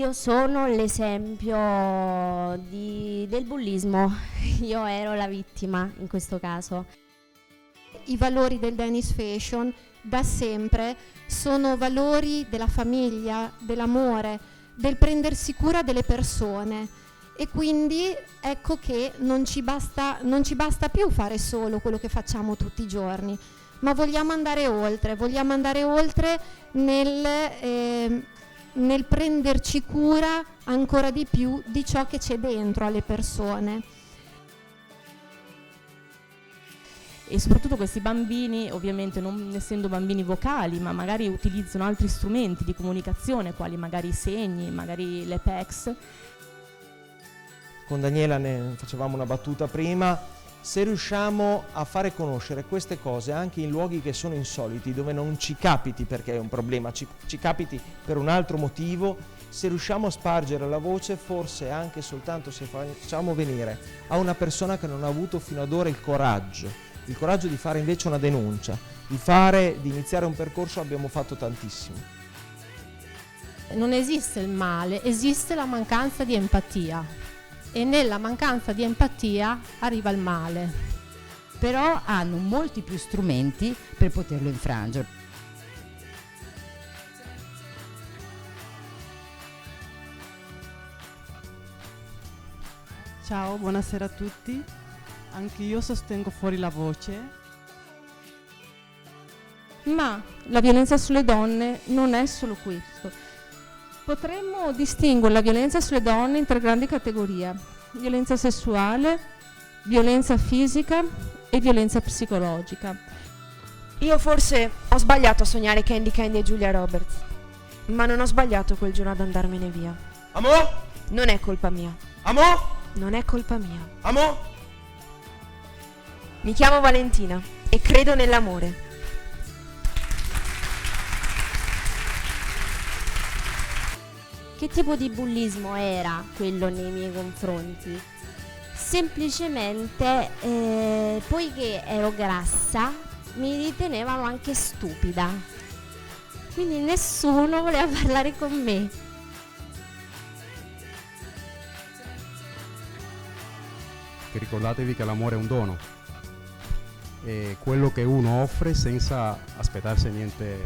Io sono l'esempio del bullismo, io ero la vittima in questo caso. I valori del Danish Fashion da sempre sono valori della famiglia, dell'amore, del prendersi cura delle persone, e quindi ecco che non ci basta più fare solo quello che facciamo tutti i giorni, ma vogliamo andare oltre nel prenderci cura ancora di più di ciò che c'è dentro alle persone. E soprattutto questi bambini, ovviamente non essendo bambini vocali, ma magari utilizzano altri strumenti di comunicazione, quali magari i segni, magari le PECS. Con Daniela ne facevamo una battuta prima: se riusciamo a fare conoscere queste cose anche in luoghi che sono insoliti, dove non ci capiti perché è un problema, ci capiti per un altro motivo, se riusciamo a spargere la voce, forse anche soltanto se facciamo venire a una persona che non ha avuto fino ad ora il coraggio di fare invece una denuncia, di iniziare un percorso, abbiamo fatto tantissimo. Non esiste il male, esiste la mancanza di empatia, e nella mancanza di empatia arriva il male. Però hanno molti più strumenti per poterlo infrangere. Ciao, buonasera a tutti. Anche io sostengo Fuori la Voce. Ma la violenza sulle donne non è solo questo. Potremmo distinguere la violenza sulle donne in 3 grandi categorie: violenza sessuale, violenza fisica e violenza psicologica. Io forse ho sbagliato a sognare Candy e Julia Roberts, ma non ho sbagliato quel giorno ad andarmene via. Amò? Non è colpa mia. Amò? Non è colpa mia. Amò? Mi chiamo Valentina e credo nell'amore. Che tipo di bullismo era quello nei miei confronti? Semplicemente, poiché ero grassa, mi ritenevano anche stupida. Quindi nessuno voleva parlare con me. Che ricordatevi che l'amore è un dono. E quello che uno offre senza aspettarsi niente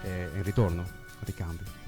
in ritorno, ricambio.